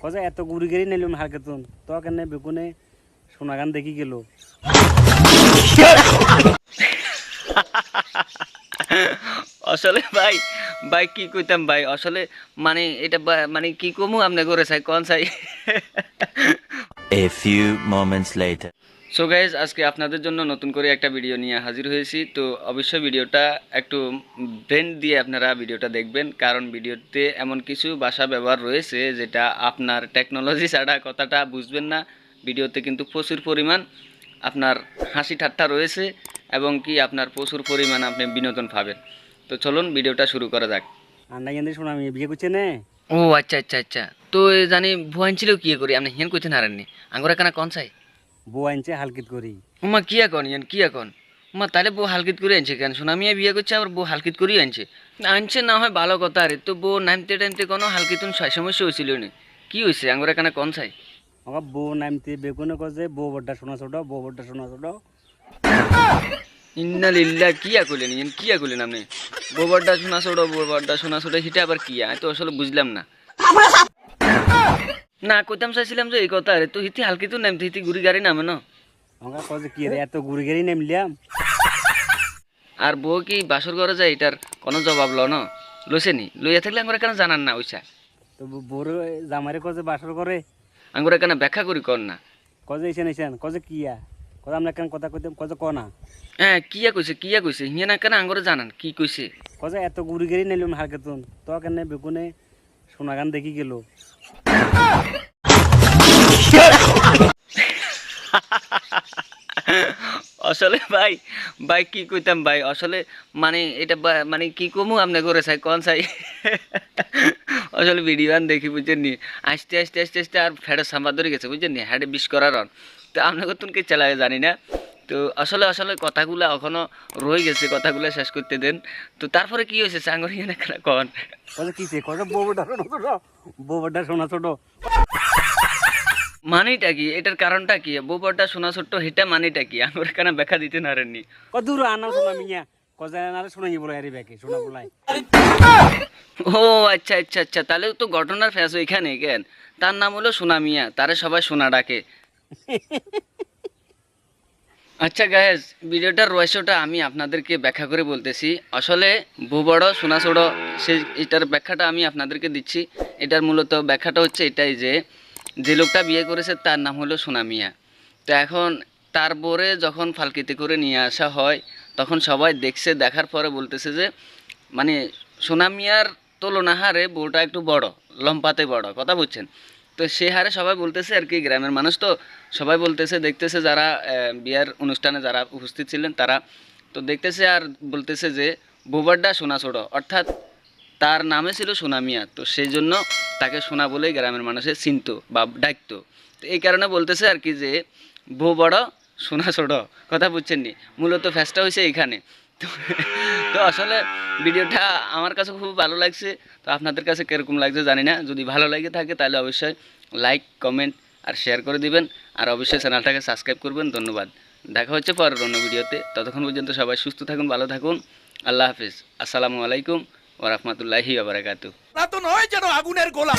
কজা এত গুড়ি গেরি নিলাম হালকেতন তো কেন বেগুনে সোনা গান দেখি গেল আসলে ভাই ভাই কি কইতাম ভাই আসলে মানে এটা মানে কি কমু আপনি করে চাই কোন চাই। A few moments later. So guys আজকে আপনাদের জন্য নতুন করে একটা ভিডিও নিয়ে হাজির হয়েছি। তো অবশ্যই ভিডিওটা একটু ব্রেন দিয়ে আপনারা ভিডিওটা দেখবেন, কারণ ভিডিওতে এমন কিছু ভাষা ব্যবহার রয়েছে যেটা আপনার টেকনোলজি ছাড়া কথাটা বুঝবেন না। ভিডিওতে কিন্তু প্রচুর পরিমাণ আপনার হাসি ঠাট্টা রয়েছে এবং কি আপনার প্রচুর পরিমাণ আপনি বিনোদন পাবেন। তো চলুন ভিডিওটা শুরু করা যাক। আন্না গেন্দে শোনা আমি বিয়ে করছে নে ও আচ্ছা আচ্ছা আচ্ছা, তো জানি ভুয়ান ছিল কি করি আপনি হেন কইতে হারেননি আঙ্গুরা কেনা কন চাই বউ আনছে হালকিত করি উমা কি এখন ইয়ান কি এখন উমা তাহলে বউ হালকিত করে আনছে কেন? সোনামিয়া বিয়ে করছে আবার বউ হালকিত করেই আনছে। আনছে না হয় ভালো কথা, আরে তো বউ নামতে টাইমতে কোনো হালকিতুন সমস্যা হয়েছিল না, কি হয়েছে আঙ্গুরা কেনা কন চাই? আমার বউ নামতে বেগুনে কজে বউ বড়টা শোনা ছোট বউ বড়টা শোনা ছোট ইন্না লিল্লাহ কিয়া কইলেন ইয়ান কিয়া কইলেন আপনি? বউবারটা শোনা ছোট হিটা আবার কিয়া আমি তো আসলে বুঝলাম না। না কইতাম চাইছিলাম যে এই কথা, আরে তো হিতি হালকিতুন নামতে হিতি গুড়ি গাড়ি নামে না। আমার কজে কি রে এত গুড়ি গেরি নামলাম আর বউ কি বাসর ঘরে যায় এটার কোনো জবাব ল না লইছেনি, লইয়া থাকলে আঙ্গুরা কেন জানান না ওইসা? তো বউর জামারে কজে বাসর করে আঙ্গুরা কেন ব্যাখ্যা করি কর না? কজে এসেন কজে কিয়া কজে আমরা কেন কথা কইতাম কজে কনা হ্যাঁ কিয়া কইছে হিয়া না কেন আঙ্গুরা জানান কি কইছে? কজে এত গুড়ি গেরি নিলাম হালকেতন তো কেন বেগুনে সোনা গান দেখি গেল আসলে ভাই ভাই কি কইতাম ভাই আসলে মানে এটা মানে কি কমু আপনি করে চাই কোন চাই। আসলে ভিডিও আন দেখি বুঝছেন নি, আস্তে আস্তে আস্তে আস্তে আর ফ্যাটের সাম্বার ধরে গেছে বুঝছেন নি, হ্যাডে বিষ করার অন। তো আপনাকে তুমি কে চালায় জানি না। তো আসলে আসলে কথাগুলো এখনো রয়ে গেছে, কথাগুলো শেষ করতে দেন। তো তারপরে কি হয়েছে চাঙ্গর ইয়ানা কন? কজে কিছে কজে বউ বড়টা শোনা ছোট বউ বড়টা শোনা ছোট মানিটা কি, এটার কারণটা কি? বউবারটা শোনা ছোট্ট হেটা মানিটা কি আমার কেন ব্যাখ্যা দিতে নারেননি? কদূর আনাম শোনা মিয়া কজে নারে শোনাই বলে আরে ব্যাকে শোনা বলাই ও আচ্ছা আচ্ছা আচ্ছা, তাহলে তো ঘটনার ফ্যাস ওইখানে কেন? তার নাম হলো সোনা মিয়া, তারে সবাই সোনা ডাকে। আচ্ছা গায়েস, ভিডিওটার রহস্যটা আমি আপনাদেরকে ব্যাখ্যা করে বলতেছি। আসলে বউ বড় সোনা ছোড়ো সে এটার ব্যাখ্যাটা আমি আপনাদেরকে দিচ্ছি। এটার মূলত ব্যাখ্যাটা হচ্ছে এটাই যে যে লোকটা বিয়ে করেছে তার নাম হলো সোনা মিয়া। তো এখন তার বরে যখন ফালকিতে করে নিয়ে আসা হয় তখন সবাই দেখছে, দেখার পরে বলতেছে যে মানে সোনা মিয়ার তুলনা হারে বউটা একটু বড়, লম্পাতে বড়, কথা বুঝছেন? তো সে হারে সবাই বলতেছে আর কি, গ্রামের মানুষ তো সবাই বলতেছে, দেখতেছে যারা বিয়ার অনুষ্ঠানে যারা উপস্থিত ছিলেন তারা তো দেখতেছে আর বলতেছে যে বউবারটা সোনা ছোড়ো, অর্থাৎ তার নামে ছিল সোনা মিয়া, তো সেই জন্য তাকে সোনা বলেই গ্রামের মানুষে চিনতো বা ডাকতো। তো এই কারণে বলতেছে আর কি যে বউ বড় সোনা ছোট, কথা বুঝছেন নি? মূলত ফ্যাসটা হয়েছে এইখানে। তো তো আসলে ভিডিওটা আমার কাছে খুব ভালো লাগছে। তো আপনাদের কাছে কীরকম লাগছে জানি না, যদি ভালো লাগে থাকে তাহলে অবশ্যই লাইক কমেন্ট আর শেয়ার করে দিবেন, আর অবশ্যই চ্যানেলটাকে সাবস্ক্রাইব করবেন। ধন্যবাদ, দেখা হচ্ছে পরের অন্য ভিডিওতে। ততক্ষণ পর্যন্ত সবাই সুস্থ থাকুন, ভালো থাকুন, আল্লাহ হাফিজ, আসসালামু আলাইকুম ওয়া রাহমাতুল্লাহি ওয়া বারাকাতুহু। না তো নয় যেন আগুনের গোলা।